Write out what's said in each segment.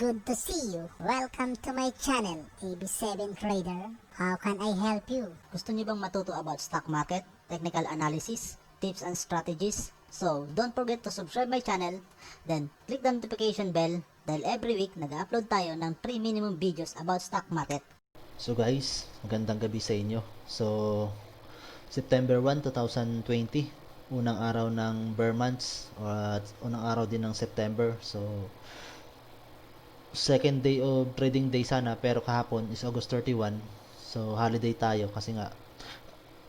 good to see you. Welcome to my channel, AB7 Trader. How can I help you? Gusto niyo bang matuto about stock market, technical analysis, tips and strategies? So, don't forget to subscribe my channel, then click the notification bell dahil every week nag-upload tayo ng 3 minimum videos about stock market. So guys, magandang gabi sa inyo. So, September 1, 2020, unang araw ng bear months at unang araw din ng September. So, second day of trading day sana pero kahapon is August 31. So, holiday tayo kasi nga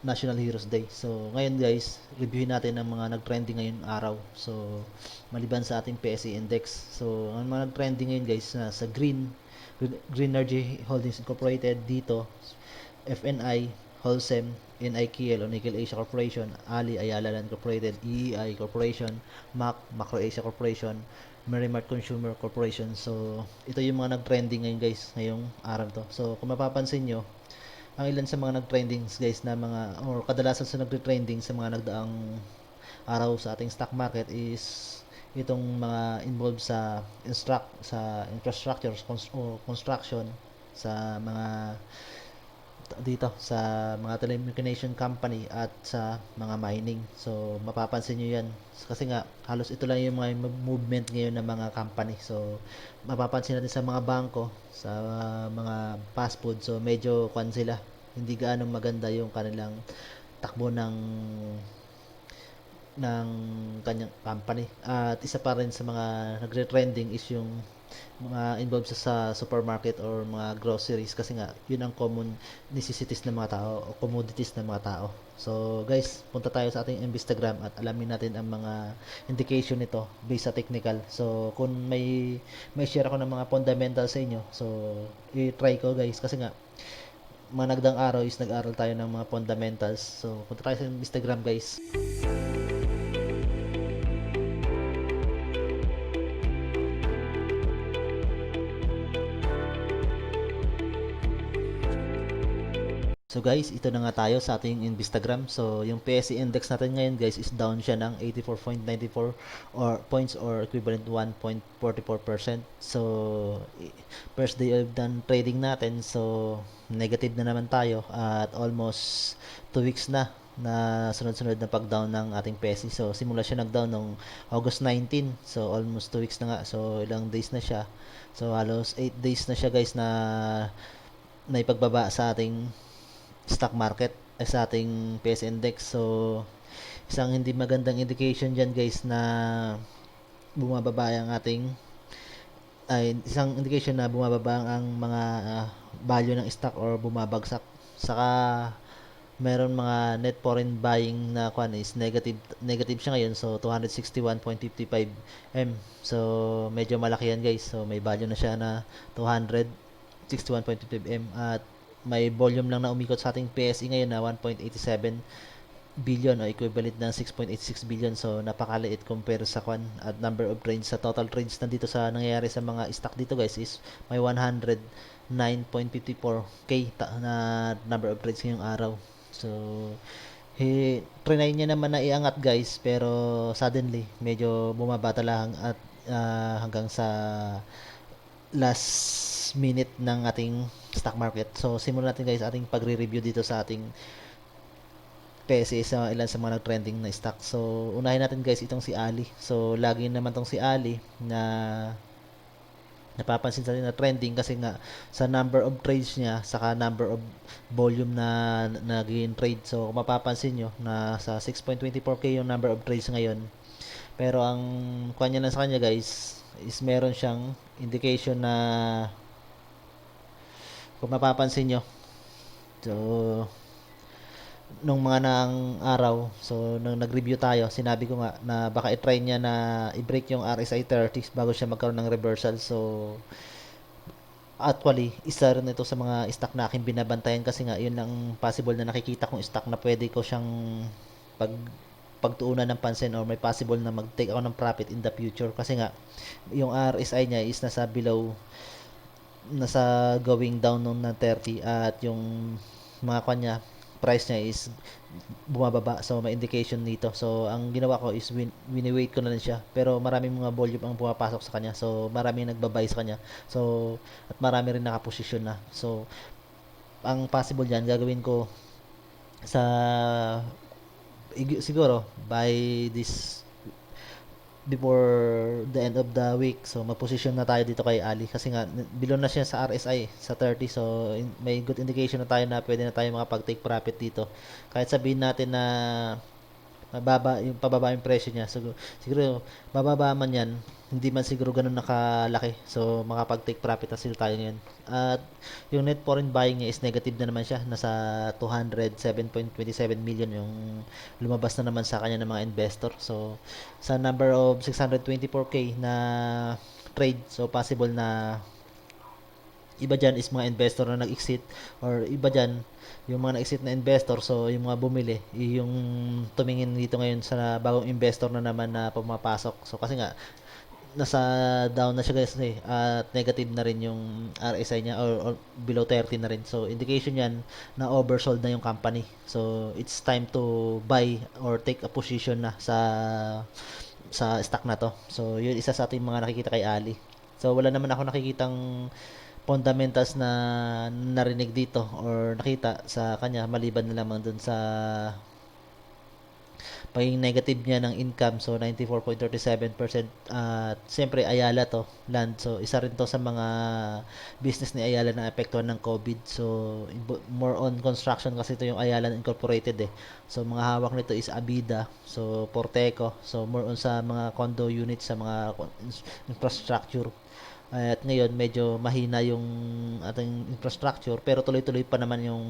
National Heroes Day. So, ngayon guys, reviewin natin ang mga nag-trending ngayon araw. So, maliban sa ating PSE index. So, ang mga nag-trending ngayon guys na sa Green Energy Holdings Incorporated dito, FNI, Holcim, NIKL o Nickel Asia Corporation, Ali Ayala Land Incorporated, EEI Corporation, MAC, Macro Asia Corporation, Merrimart Consumer Corporation. So, ito yung mga nag-trending ngayon guys, ngayong araw to. So, kung mapapansin nyo, ang ilan sa mga nag-trendings guys na mga or kadalasan sa nagtre-trending sa mga nagdaang araw sa ating stock market is itong mga involved sa infrastructure o construction sa mga dito sa mga telecommunication company at sa mga mining. So mapapansin niyo 'yan kasi nga halos ito lang yung mga movement ngayon ng mga company. So mapapansin natin sa mga bangko, sa mga fast food. So medyo kwan sila. Hindi gaano maganda yung kanilang takbo ng kanyang company. At isa pa rin sa mga nagre-trending is yung mga involved sa supermarket or mga groceries kasi nga yun ang common necessities ng mga tao o commodities ng mga tao. So guys, punta tayo sa ating Instagram at alamin natin ang mga indication nito based sa technical. So kung may share ako ng mga fundamentals sa inyo, so i-try ko guys kasi nga mga nagdang araw is nag-aral tayo ng mga fundamentals. So punta tayo sa Instagram guys. So guys, ito na nga tayo sa ating Instagram. So yung PSE index natin ngayon guys is down siya ng 84.94 or points or equivalent 1.44%. So first day of done trading natin. So negative na naman tayo at almost 2 weeks na sunod-sunod na pag-down ng ating PSE. So simula siya nag-down noong August 19. So almost 2 weeks na nga. So ilang days na siya. So halos 8 days na siya guys na naipagbaba sa ating stock market sa ating PS index. So isang hindi magandang indication dyan guys na bumababa ang ating isang indication na bumababa ang mga value ng stock or bumabagsak. Saka meron mga net foreign buying na kwan is negative siya ngayon. So 261.55 M. So medyo malaki yan guys. So may value na siya na 261.55 M at may volume lang na umikot sa ating PSE ngayon na 1.87 billion o equivalent ng 6.86 billion. So napakaliit compare sa kwan at number of trades sa total trades na dito sa nangyayari sa mga stock dito guys is may 109.54k na number of trades ngayong araw. So trinay niya naman na iangat guys pero suddenly medyo bumaba lang at hanggang sa last minute ng ating stock market. So simulan natin guys ating pagre-review dito sa ating PSE sa ilan sa mga nag-trending na stock. So unahin natin guys itong si Ali. So lagi naman tong si Ali na napapansin sa atin na trending kasi nga sa number of trades niya saka number of volume na naging trade. So kung mapapansin nyo na sa 6.24k yung number of trades ngayon. Pero ang kanya lang sa kanya guys is meron siyang indication na kung mapapansin nyo, so nung mga naang araw, so nung nag-review tayo, sinabi ko nga na baka i-try niya na i-break yung RSI 30 bago siya magkaroon ng reversal. So actually, isa rin ito sa mga stock na aking binabantayan kasi nga yun lang possible na nakikita kong stock na pwede ko siyang pagtuunan ng pansin or may possible na mag-take ako ng profit in the future kasi nga yung RSI niya is nasa going down nung na 30 at yung mga kanya price niya is bumababa. So may indication dito. So ang ginawa ko is wini-wait ko na lang siya. Pero maraming mga volume ang pumapasok sa kanya. So maraming nagbabay sa kanya. So at marami rin nakaposisyon na. So ang possible diyan gagawin ko sa siguro by this before the end of the week. So mag-position na tayo dito kay Ali kasi nga below na siya sa RSI sa 30. So may good indication na tayo na pwede na tayo makapag-take profit dito. Kahit sabihin natin na pababa yung presyo niya. So, siguro bababa man yan, hindi man siguro ganun nakalaki. So makapag-take profit na sila tayo ngayon. At yung net foreign buying niya is negative na naman siya. Nasa 207.27 million yung lumabas na naman sa kanya ng mga investor. So sa number of 624k na trade, so possible na iba dyan is mga investor na nag-exit, or iba dyan yung mga nag-exit na investor, so yung mga bumili yung tumingin dito ngayon sa bagong investor na naman na pumapasok. So kasi nga nasa down na siya guys at negative na rin yung RSI niya, or below 30 na rin. So indication yan na oversold na yung company. So it's time to buy or take a position na sa stock na to. So yun isa sa ating mga nakikita kay Ali. So wala naman ako nakikitang fundamentals na narinig dito or nakita sa kanya maliban na lamang dun sa pagiging negative niya ng income. So 94.37%. At siyempre Ayala to, land. So isa rin to sa mga business ni Ayala na apektuhan ng COVID. So more on construction kasi ito yung Ayala Incorporated So mga hawak nito is Abida, so Porteco. So more on sa mga condo units, sa mga infrastructure. At ngayon medyo mahina yung ating infrastructure, pero tuloy-tuloy pa naman yung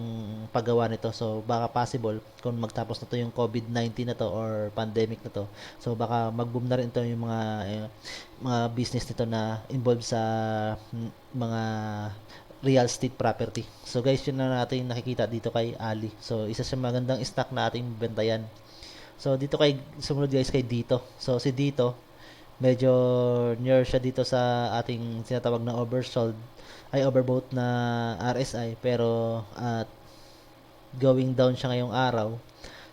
paggawa nito. So baka possible kung magtapos na to yung COVID-19 na to or pandemic na to, so baka mag-boom na rin ito yung mga business nito na involved sa mga real estate property. So guys, yun na natin nakikita dito kay Ali. So isa sa magandang stock na ating bentayan. So dito sumunod guys kay Dito. So si Dito medyo near siya dito sa ating tinatawag na overbought na RSI, pero at going down siya ngayong araw.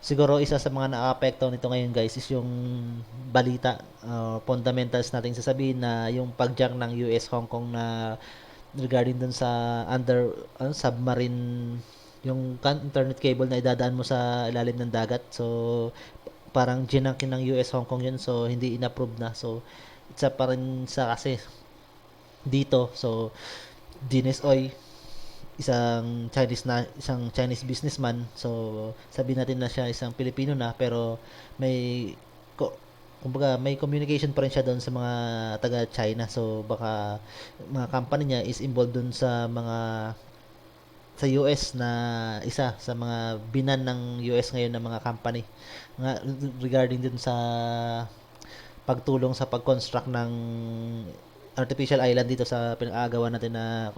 Siguro isa sa mga nakaapekto nito ngayon guys is yung balita, fundamentals nating sasabihin na yung pag-junk ng US Hong Kong na regarding dun sa submarine, yung internet cable na idadaan mo sa ilalim ng dagat. So parang ginangkin ng US Hong Kong yun, so hindi inapprove na. So isa pa rin sa kasi dito. So Dines Oy, isang Chinese businessman. So sabihin natin na siya isang Pilipino na, pero kumbaga may communication pa rin siya doon sa mga taga China. So baka mga company niya is involved doon sa US na isa sa mga binan ng US ngayon ng mga company regarding din sa pagtulong sa pag-construct ng artificial island dito sa pinag-aagawan natin na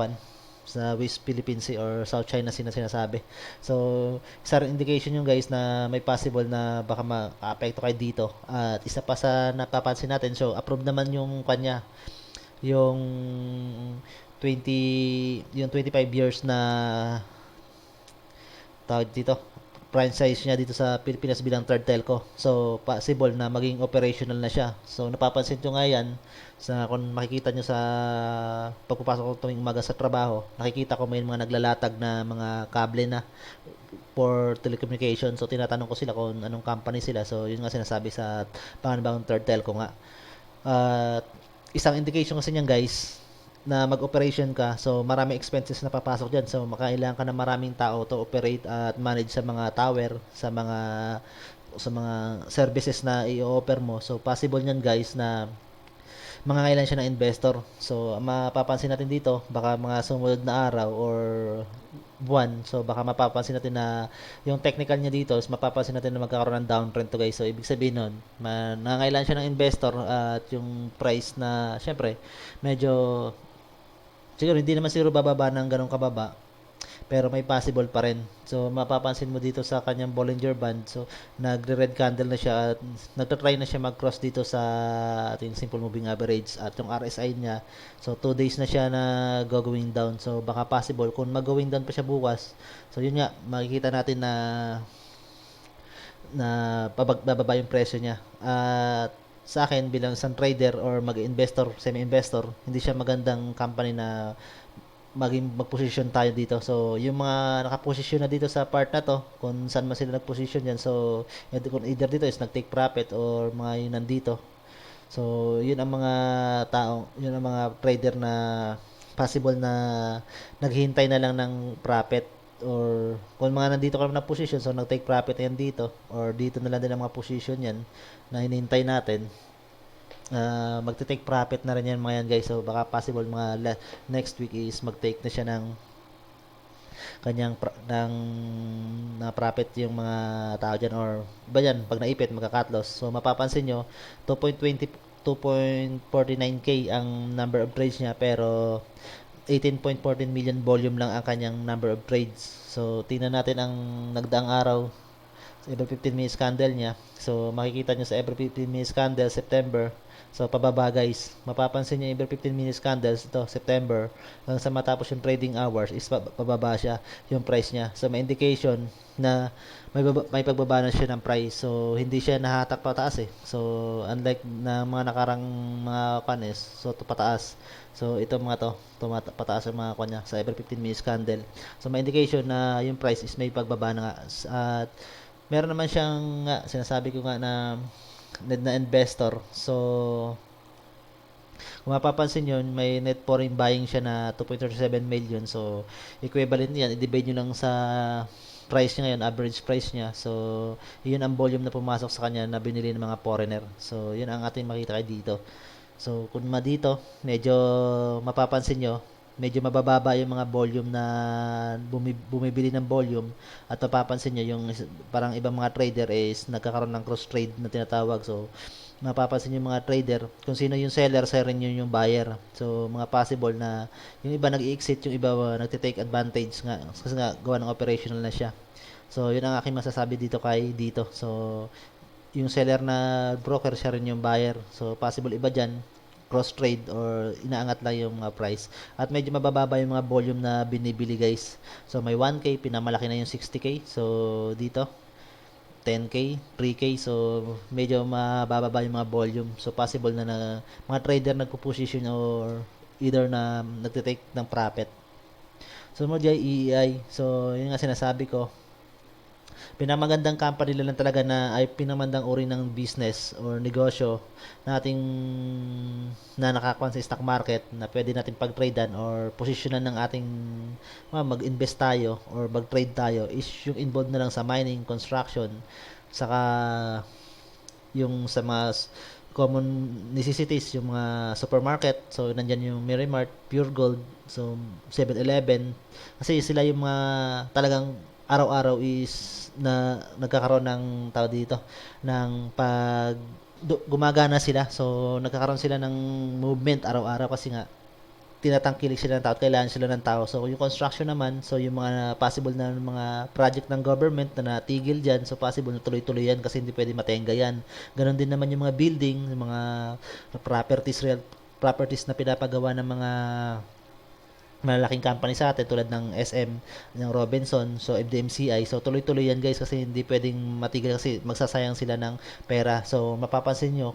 sa West Philippine Sea or South China Sea na sinasabi. So isa rin indication yung guys na may possible na baka ma-apekto kayo dito. At isa pa sa napapansin natin, so approve naman yung kanya yung 25 years na tawag dito franchise niya dito sa Pilipinas bilang third telco. So possible na maging operational na siya. So napapansin nyo nga yan kung makikita nyo sa pagpapasok ko tuwing umaga sa trabaho, nakikita ko may mga naglalatag na mga kable na for telecommunication. So tinatanong ko sila kung anong company sila. So yun nga sinasabi sa panganibang third telco nga. Isang indication kasi niyan guys na mag-operation ka, so marami expenses na papasok dyan. So makailangan ka ng maraming tao to operate at manage sa mga tower, sa mga services na i-offer mo. So possible nyan guys na mangangailangan siya ng investor. So mapapansin natin dito baka mga sumunod na araw or buwan, so baka mapapansin natin na yung technical niya dito is mapapansin natin na magkakaroon ng downtrend to guys. So ibig sabihin nun, nangangailangan siya ng investor at yung price na syempre medyo siguro hindi naman siguro bababa ng ganong kababa, pero may possible pa rin. So mapapansin mo dito sa kanyang Bollinger Band, so nagre-red candle na siya at nagtatry na siya mag-cross dito sa ating simple moving average at yung RSI niya, so 2 days na siya na going down. So baka possible kung mag-going down pa siya bukas, so yun nga, makikita natin na bababa yung presyo niya. At sa akin bilang isang trader or mag-investor, semi-investor, hindi siya magandang company na mag-position tayo dito. So, yung mga nakaposisyon na dito sa part na to, kung saan man sila nag-position yan, so, kung either dito is nag-take profit or mga yun nandito. So, yun ang mga tao, yun ang mga trader na possible na naghihintay na lang ng profit, or kung mga nandito ka na position, so nag-take profit yan dito, or dito na lang din ang mga position yan na hinihintay natin. Magte-take profit na rin yan mga yan guys. So baka possible mga next week is mag-take na siya ng kanyang na profit yung mga tao dyan, or ba yan, pag naipit magka-cut loss. So mapapansin nyo 2.49k ang number of trades niya, pero 18.14 million volume lang ang kanyang number of trades. So tingnan natin ang nagdaang araw sa every 15 minutes candle niya. So makikita nyo sa every 15 minutes candle September, so pababa guys. Mapapansin nyo every 15 minutes candles ito September hanggang sa matapos yung trading hours is pababa siya yung price niya. So may indication na may pagbaba na siya ng price. So hindi siya nahatak pataas eh. So unlike na mga nakarang mga kanes, so to pataas. So ito mga to pataas ang mga kanya sa every 15 minutes candle. So may indication na yung price is may pagbaba na nga. At meron naman siyang sinasabi ko nga na investor. So kung mapapansin nyo, may net foreign buying siya na 2.37 million. So equivalent yan, i-divide nyo lang sa price niya ngayon, average price niya. So yun ang volume na pumasok sa kanya na binili ng mga foreigner. So yun ang ating makita kay dito. So kung dito, medyo mapapansin nyo, medyo mabababa yung mga volume na bumibili ng volume, at mapapansin nyo yung parang ibang mga trader is nagkakaroon ng cross trade na tinatawag. So mapapansin yung mga trader kung sino yung seller, sa rin yun yung buyer. So mga possible na yung iba nag-exit, yung iba nagte-take advantage nga kasi nga gawa ng operational na siya. So yun ang aking masasabi dito kay dito. So yung seller na broker, siya rin yung buyer. So possible iba dyan cross trade or inaangat lang yung price, at medyo mabababa yung mga volume na binibili guys. So may 1k, pinamalaki na yung 60k. So dito 10k, 3k, so medyo mabababa yung mga volume. So possible na mga trader nagpo-position or either na nagte-take ng profit. So mo dyan EEI, so yun nga sinasabi ko, pinamagandang company lang talaga na ay pinamandang uri ng business or negosyo nating na nakakuha sa stock market na pwede natin pag-tradean or posisyonan ng ating mag-invest tayo or mag-trade tayo is yung involved na lang sa mining, construction, saka yung sa mga common necessities, yung mga supermarket. So nandyan yung Miramart, Pure Gold, so 7-Eleven, kasi sila yung mga talagang araw-araw is na nagkakaroon ng tao dito ng pag gumagana sila. So nagkakaroon sila ng movement araw-araw kasi nga tinatangkilik sila ng tao, kailangan sila ng tao. So yung construction naman, so yung mga possible na mga project ng government na natigil dyan, so possible na tuloy-tuloy yan kasi hindi pwede matenga yan. Ganon din naman yung mga building, yung mga real properties na pinapagawa ng mga malalaking company sa atin tulad ng SM, ng Robinson, so FDMCI. So tuloy-tuloy yan guys kasi hindi pwedeng matigil kasi magsasayang sila ng pera. So mapapansin nyo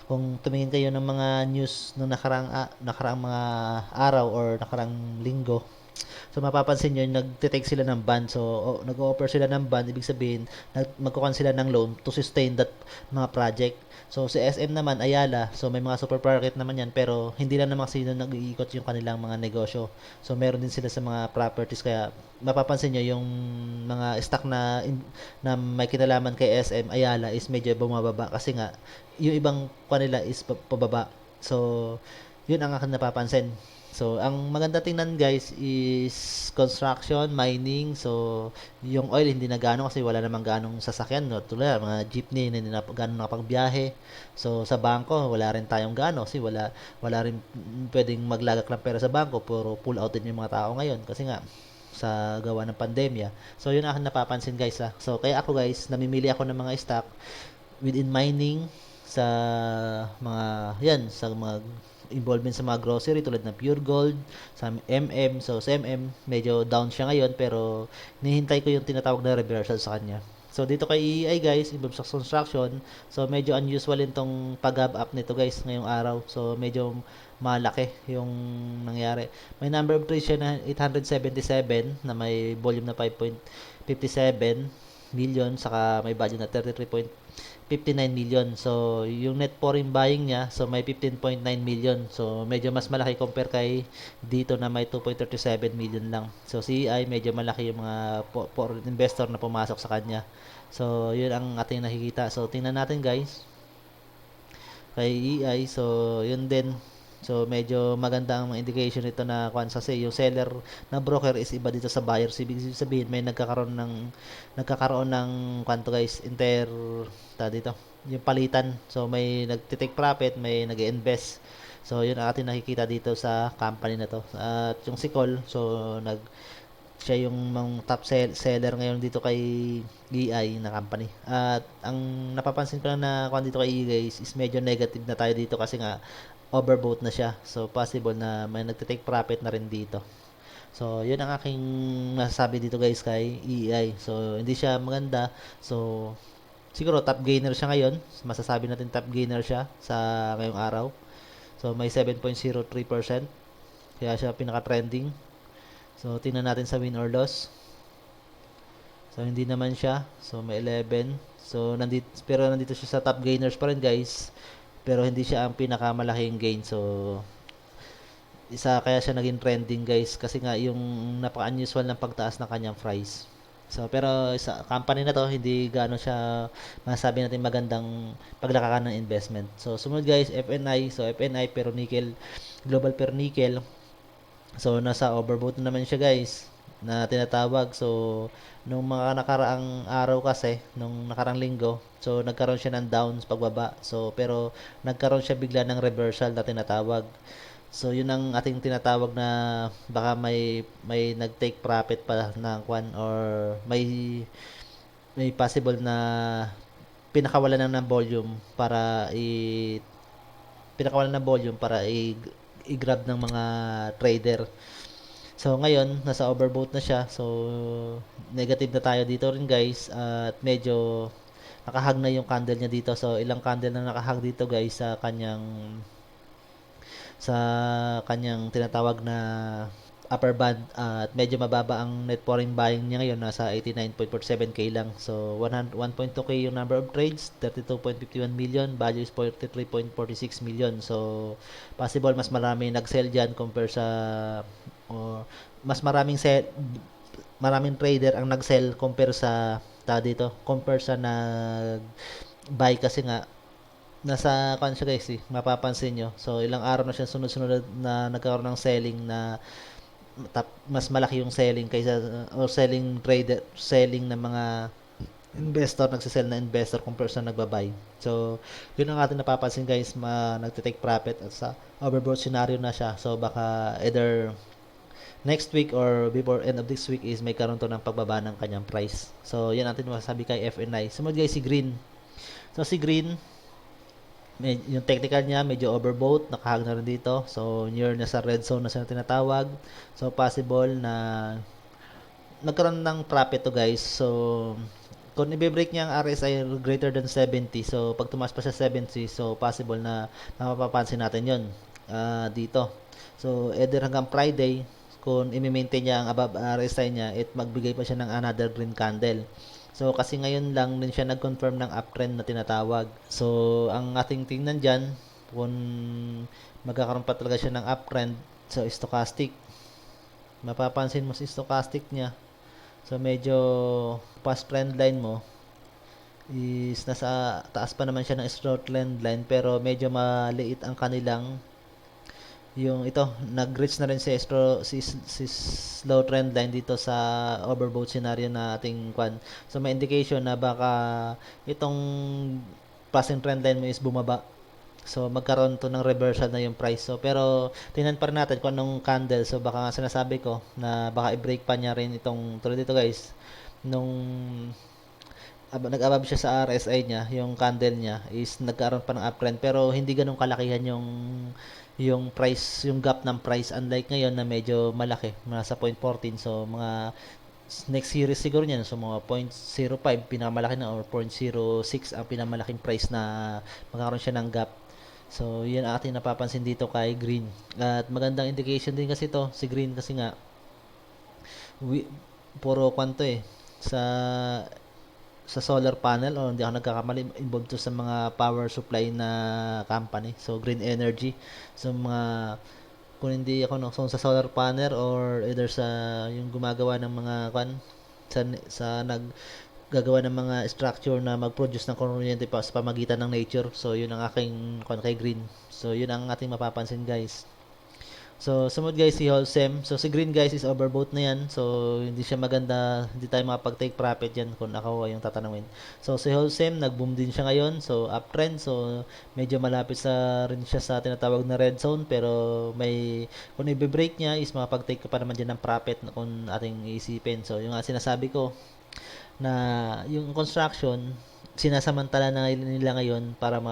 kung tumingin kayo ng mga news ng nakarang mga araw or nakarang linggo, so mapapansin nyo nagtitake sila ng bond. So nag-offer sila ng bond, ibig sabihin magkukuha sila ng loan to sustain that mga project. So si SM naman, Ayala, so may mga supermarket naman yan, pero hindi lang naman sila nag-iikot yung kanilang mga negosyo. So meron din sila sa mga properties, kaya mapapansin nyo yung mga stock na may kinalaman kay SM, Ayala is medyo bumababa kasi nga yung ibang kanila is pababa. So yun ang aking napapansin. So, ang maganda tingnan guys is construction, mining. So, yung oil hindi na gano'n kasi wala namang ganong sasakyan. No? Tulad, mga jeepney, hindi na gano'n nakapagbiyahe. So, sa bangko, wala rin tayong gano'n kasi wala rin pwedeng maglagak ng pera sa bangko. Puro pull out din yung mga tao ngayon. Kasi nga, sa gawa ng pandemya. So yun ang aking napapansin guys ha. So kaya ako guys, namimili ako ng mga stock within mining sa mga yan, sa mga involvement sa mga grocery tulad ng Pure Gold, sa MM. So sa MM, medyo down siya ngayon pero nihintay ko yung tinatawag na reversal sa kanya. So dito kay EI guys, involved sa construction. So medyo unusual itong pag-up nito guys ngayong araw. So medyo malaki yung nangyari. May number of trades siya na 877 na may volume na 5.57 million saka may value na 33.59 million. So yung net foreign buying niya so may 15.9 million. So medyo mas malaki compare kay dito na may 2.37 million lang. So si EI medyo malaki yung mga foreign investor na pumasok sa kanya. So yun ang ating nakikita. So tingnan natin guys kay EI. So yun din. So medyo maganda ang mga indication nito na kung kasi yung seller na broker is iba dito sa buyer. So ibig sabihin may nagkakaroon ng kwanto guys dito yung palitan. So may nagte-take profit, may nag-invest. So yun ang ating nakikita dito sa company na to. At yung si Cole, so siya yung top seller ngayon dito kay EI na company. At ang napapansin ko lang na kung dito kay EI guys is medyo negative na tayo dito kasi nga overbought na siya. So possible na may nagte-take profit na rin dito. So yun ang aking masasabi dito guys kay EI. So hindi siya maganda. So siguro top gainer siya ngayon. Masasabi natin top gainer siya sa ngayong araw. So may 7.03%. Kaya siya pinaka-trending. So tingnan natin sa win or loss. So hindi naman siya. So may 11. So pero nandito siya sa top gainers pa rin guys. Pero hindi siya ang pinakamalaking gain. So kaya siya naging trending guys kasi nga yung napaka-unusual ng pagtaas ng kanyang price. So pero sa company na to hindi gaano siya masasabi natin magandang paglakakan ng investment. So sumunod guys FNI. So FNI pero nickel, global per nickel. So nasa overbought na naman siya guys na tinatawag. So nung mga nakaraang araw kasi, nung nakaraang linggo, so nagkaroon siya ng downs pagbaba. So pero nagkaroon siya bigla ng reversal na tinatawag. So yun ang ating tinatawag na baka may nag-take profit pa ng kwan or may possible na pinakawalan ng volume para i-grab ng mga trader. So ngayon nasa overbought na siya. So negative na tayo dito rin guys at medyo nakahag na yung candle niya dito. So ilang candle na nakahag dito guys sa kanyang tinatawag na upper band at medyo mababa ang net foreign buying niya ngayon nasa 89.47k lang. So 1.2k yung number of trades, 32.51 million, value is 43.46 million. So possible mas marami nag-sell diyan compare sa mas maraming trader ang nag-sell compare sa compare sa nag-buy kasi nga nasa siya guys mapapansin nyo. So ilang araw na siya sunod-sunod na nagkaroon ng selling na mas malaki yung selling kaysa or selling ng mga investor, nagsisell na investor compare sa nagbabay. So yun ang ating napapansin guys, nagte-take profit at sa overbought scenario na siya. So baka either next week or before end of this week is may karoon to ng pagbaba ng kanyang price. So yan natin masasabi kay FNI. Sumunod guys si Green. So si Green, yung technical niya medyo overbought, nakahag na rin dito. So near na sa red zone na siya tinatawag. So possible na nagkaroon ng profit to guys. So kung i-break niya ang RSI greater than 70, so pag tumaas pa sa 70, so possible na mapapansin natin yon dito. So either hanggang Friday, kung i-maintain niya ang above RSI niya, magbigay pa siya ng another green candle. So kasi ngayon lang din siya nag-confirm ng uptrend na tinatawag. So ang ating tingnan dyan, kung magkakaroon pa talaga siya ng uptrend, so stochastic, mapapansin mo si stochastic niya. So medyo past trend line mo is nasa taas pa naman siya ng slow trend line pero medyo maliit ang kanilang yung ito, nag-reach na rin si slow trend line dito sa overbought scenario na ating kwan. So may indication na baka itong passing trend line mo is bumaba So magkaroon to ng reversal na yung price. So pero tingnan pa rin natin kung anong candle. So baka nga sinasabi ko na baka i-break pa niya rin itong tulad dito guys. Nung nag-above siya sa RSI niya, yung candle niya is nagkaroon pa ng uptrend pero hindi ganun kalakihan yung price, yung gap ng price unlike ngayon na medyo malaki, nasa 0.14. So mga next series siguro niyan, so mga 0.05 pinakamalaki na or 0.06 ang pinamalaking price na magkakaroon siya ng gap. So yun ang ating napapansin dito kay green. At magandang indication din kasi to si green kasi nga puro kwanto sa solar panel o hindi ako nagkakamali involved to sa mga power supply na company. So green energy. So mga kung hindi ako no, so sa solar panel or either sa yung gumagawa ng mga sa naggagawa ng mga structure na mag-produce ng kuryente pa sa pamagitan ng nature. So yun ang aking kay green. So yun ang ating mapapansin guys. So, sumunod guys si Holcim. So, si Green guys is overbought na yan. So, hindi siya maganda. Hindi tayo makapag-take profit yan kung ako yung tatanungin. So, si Holcim, nag-boom din siya ngayon. So, uptrend. So, medyo malapit rin siya sa tinatawag na red zone. Pero, kung i-break niya is makapag-take ka pa naman dyan ng profit kung ating isipin. So, yung sinasabi ko na yung construction, sinasamantala na nila ngayon para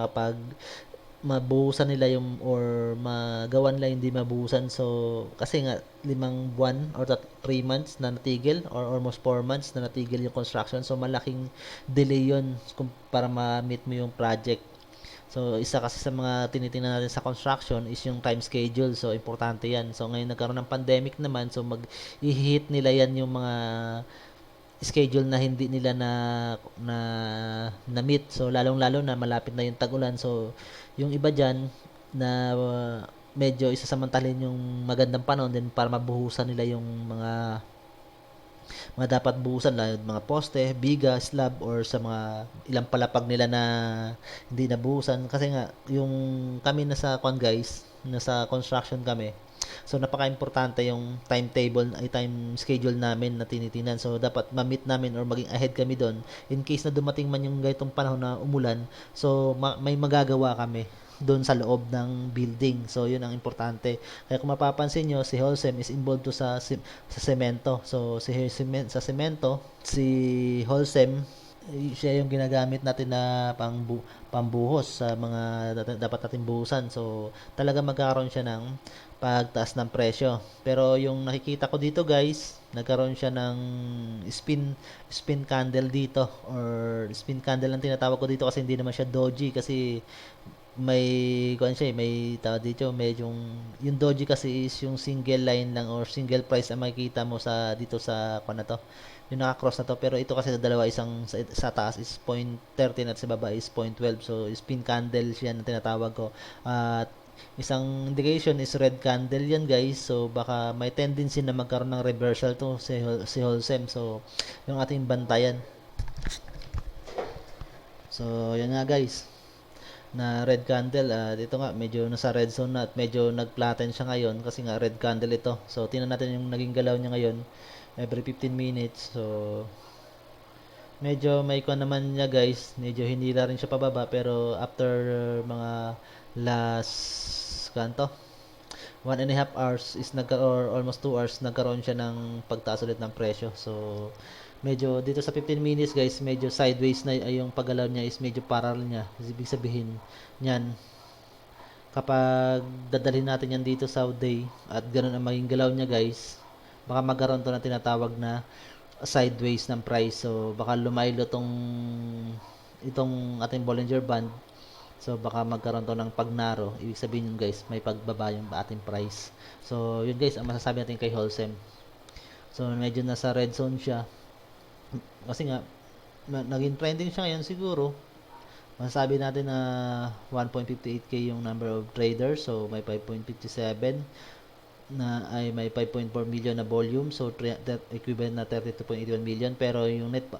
mabuhusan nila yung or magawan nila hindi mabuhusan. So kasi nga 5 buwan or 3 months na natigil or almost 4 months na natigil yung construction. So malaking delay yun para ma-meet mo yung project. So isa kasi sa mga tinitingnan natin sa construction is yung time schedule. So importante yan. So ngayon nagkaroon ng pandemic naman, so i-hit nila yan yung mga schedule na hindi nila na meet. So lalong-lalo na malapit na yung tag-ulan. So yung iba diyan na medyo isasamantalin yung magandang panahon din para mabuhusan nila yung mga dapat buhusan, mga poste, biga, slab or sa mga ilang palapag nila na hindi nabuhusan kasi nga yung kami nasa guys, nasa construction kami. So napaka-importante yung timetable ay time schedule namin na tinitingnan. So dapat ma-meet namin or maging ahead kami doon in case na dumating man yung ganitong panahon na umulan. So may magagawa kami doon sa loob ng building. So yun ang importante. Kaya kung mapapansin nyo, si Holcim is involved to sa semento. So sa semento, si Holcim siya yung ginagamit natin na pambuhos sa mga dapat natin buhusan. So talaga magkakaroon siya ng pagtaas ng presyo. Pero yung nakikita ko dito guys, nagkaroon siya ng spin candle dito or spin candle ang tinatawag ko dito kasi hindi naman siya doji kasi may tawag dito, yung doji kasi is yung single line lang or single price ang makikita mo dito sa na to, yung naka-cross na to. Pero ito kasi dalawa, isang sa taas is 0.13 at sa baba is 0.12. So spin candle siya na tinatawag ko. At isang indication is red candle yan guys. So baka may tendency na magkaroon ng reversal to si Holcim. So yung ating bantayan. So yan nga guys, na red candle. Dito nga medyo nasa red zone na at medyo nag-flatten siya ngayon kasi nga red candle ito. So tingnan natin yung naging galaw niya ngayon every 15 minutes. So medyo may naman niya guys, medyo hinila rin siya pababa pero after mga last 1.5 hours is or almost 2 hours nagkaroon siya ng pagtaas ulit ng presyo. So medyo dito sa 15 minutes guys, medyo sideways na yung paggalaw niya is medyo parallel niya. Ibig sabihin niyan, kapag dadalhin natin yan dito sa day at ganun ang maging galaw niya guys, baka magkaroon to na tinatawag na sideways ng price. So baka lumaylo itong ating Bollinger Band. So baka magkaroon to ng pagnaro. Ibig sabihin yun guys, may pagbaba yung ating price. So yun guys ang masasabi natin kay Holcim. So medyo nasa red zone siya kasi nga naging trending siya ngayon. Siguro masasabi natin na 1.58k yung number of traders. So may 5.57 na ay may 5.4 million na volume. So equivalent na 32.81 million. Pero yung net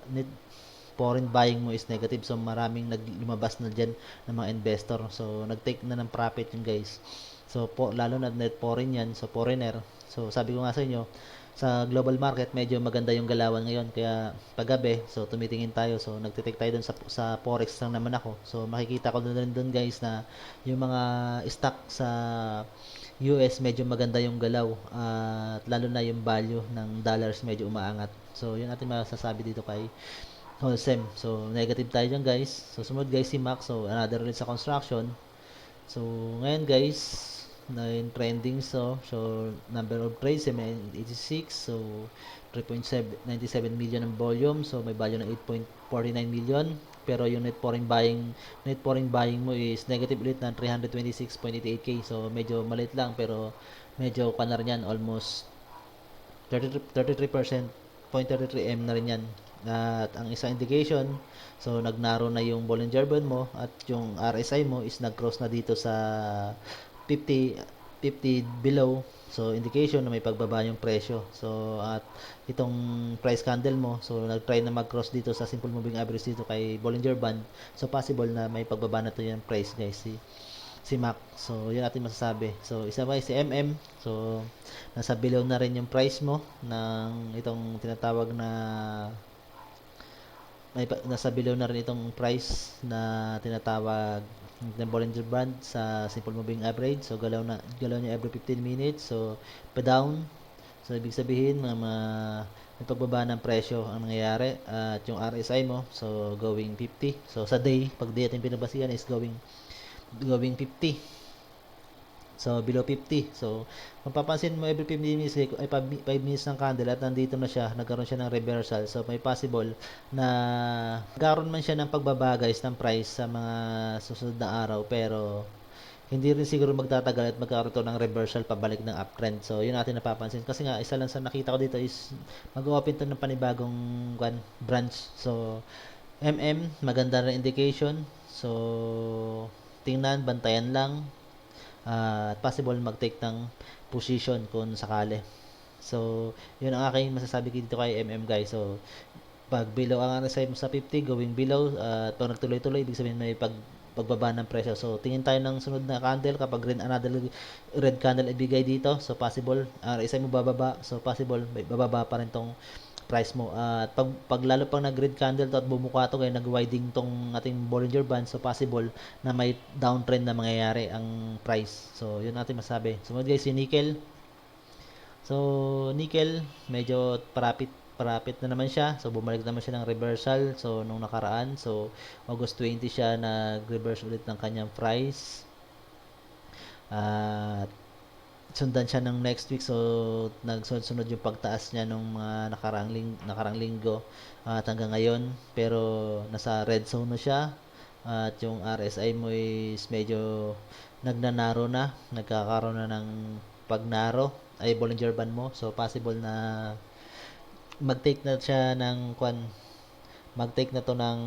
foreign buying mo is negative. So maraming lumabas na dyan ng mga investor. So nag-take na ng profit yun guys. So lalo na net foreign yan. So foreigner. So sabi ko nga sa inyo, sa global market medyo maganda yung galawan ngayon, kaya paggabi so tumitingin tayo, so nagte-take tayo dun sa forex lang naman ako. So makikita ko dun guys na yung mga stock sa US medyo maganda yung galaw, at lalo na yung value ng dollars medyo umaangat. So yun natin masasabi dito kay Holcim. So negative tayo dyan guys. So sumunod guys si Max, so another ulit sa construction. So ngayon guys, na yung trending, so number of trades may 86, so 3.97 million ang volume, so may value ng 8.49 million, pero yung net foreign buying mo is negative ulit ng 326.88k, so medyo maliit lang, pero medyo pa na rin yan, almost 33%, 0.33 m na rin yan. At ang isang indication, so nagnaro na yung Bollinger Band mo, at yung RSI mo is nag-cross na dito sa 50 below, so indication na may pagbaba yung presyo. So at itong price candle mo, so nag-try na mag-cross dito sa simple moving average dito kay Bollinger Band, so possible na may pagbaba na to yung price guys, si Mac. So yun natin masasabi. So isa pa si MM, so nasa below na rin yung price mo ng itong tinatawag na nasa below na rin itong price na tinatawag ng Bollinger Band sa simple moving average. So galaw niya every 15 minutes, so pa down, so ibig sabihin may pagbaba ng presyo ang nangyayari, at yung RSI mo so going 50. So sa day, pag day ating pinabasihan is going 50, so below 50. So mapapansin mo every 15 minutes ay 5 minutes ng candle at nandito na siya, nagkaroon siya ng reversal. So may possible na magkaroon man siya ng pagbaba guys ng price sa mga susunod na araw, pero hindi rin siguro magtatagal at magkaroon to ng reversal pabalik ng uptrend. So yun natin napapansin, kasi nga isa lang sa nakita ko dito is mag-open to ng panibagong branch. So MM maganda na indication, so tingnan, bantayan lang, at possible mag-take ng position kung sakali. So yun ang aking masasabi dito kay MM guys. So pag below ang RSI mo sa 50, going below, at pag nagtuloy-tuloy, ibig sabihin may pagbaba ng presyo. So tingin tayo ng sunod na candle, kapag another red candle ibigay dito, so possible RSI mo bababa, so possible may bababa pa rin tong price mo. At pag lalo pang nag red candle to at bumuka to, kaya nag-widening tong ating Bollinger Band, so possible na may downtrend na mangyayari ang price. So yun natin masabi. Sumunod guys si nickel. So nickel medyo parapit na naman siya, so bumalik naman siya ng reversal. So nung nakaraan, so August 20 siya nag-reverse ulit ng kanyang price, at sundan siya ng next week, so nagsunod yung pagtaas niya nung mga nakarang linggo, at hanggang ngayon, pero nasa red zone na siya, at yung RSI mo is medyo nagnanaro na, nagkakaroon na ng pagnaro ay Bollinger Band mo, so possible na mag-take na siya ng mag-take na to ng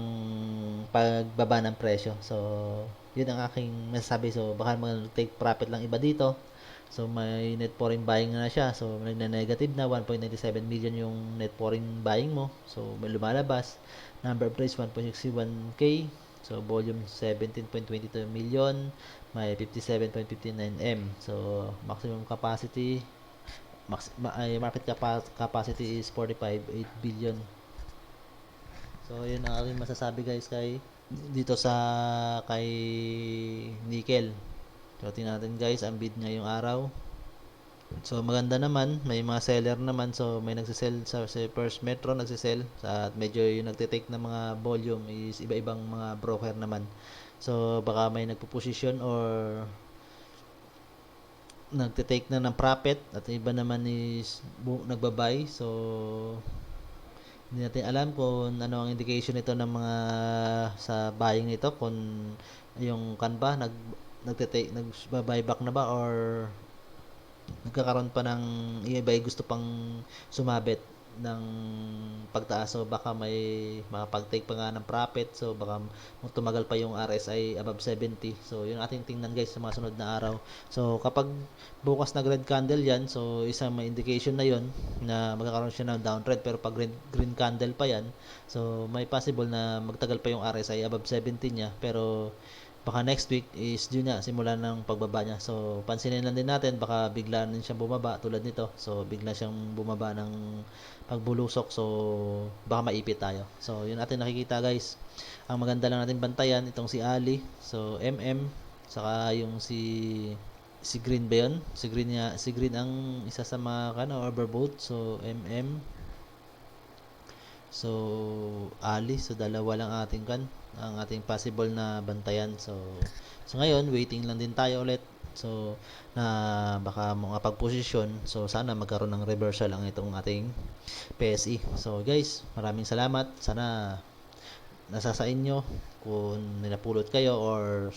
pagbaba ng presyo. So yun ang aking masasabi. So baka mag-take profit lang iba dito. So may net foreign buying na siya. So nagna-negative na 1.97 million yung net foreign buying mo. So may lumalabas. Number of trades 1.61k. So volume 17.22 million. May 57.59 M. So maximum capacity market capacity is 45.8 billion. So yun ang aking masasabi guys dito kay nickel. So tingnan natin guys ang bid ngayong araw. So maganda naman, may mga seller naman, so may nagsisell sa First Metro, nagsisell at medyo yung nagte-take ng mga volume is iba-ibang mga broker naman. So baka may nagpo-position or nagte-take na ng profit, at iba naman is nagbabay. So hindi natin alam kung ano ang indication nito ng mga sa buying nito, kung yung kanba nagba-buyback na ba, or nagkakaroon pa ng iba gusto pang sumabit ng pagtaas. So baka may makapag-take pa nga ng profit, so baka tumagal pa yung RSI above 70. So yun ating tingnan guys sa mga sunod na araw. So kapag bukas nag red candle yan, so isang may indication na yun na magkakaroon siya ng downtrend. Pero pag green candle pa yan, so may possible na magtagal pa yung RSI above 70 niya, pero baka next week is yun nga, simula ng pagbaba niya. So pansinin lang din natin, baka bigla rin siyang bumaba tulad nito. So bigla siyang bumaba ng pagbulusok, so baka maipit tayo. So yun natin nakikita guys. Ang maganda lang natin bantayan itong si Ali, so MM, saka yung si Green ba yun? Si Green ang isa sa mga overboat. So MM, so Ali, so dalawa lang ang ating possible na bantayan. So ngayon waiting lang din tayo ulit, so na baka mga pagposisyon. So sana magkaroon ng reversal ang itong ating PSE. So guys, maraming salamat. Sana nasa sa inyo kung ninapulot kayo or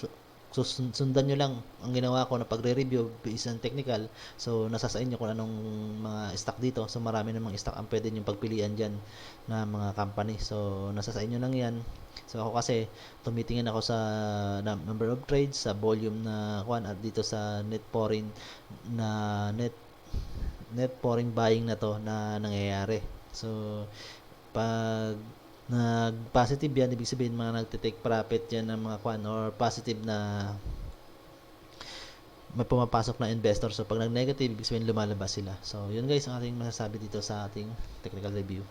sundan nyo lang ang ginawa ko na pagre-review based on technical. So nasa sa inyo kung anong mga stock dito. So marami namang stock ang pwede nyo pagpilian dyan na mga company. So nasa sa inyo lang yan. So ako kasi tumitingin ako sa number of trades, sa volume na at dito sa net pouring buying na to na nangyayari. So pag nag-positive yan, ibig sabihin mga nagte-take profit yan ng mga or positive na may pumapasok na investor. So pag nag-negative, ibig sabihin lumalabas sila. So yun guys ang ating masasabi dito sa ating technical review.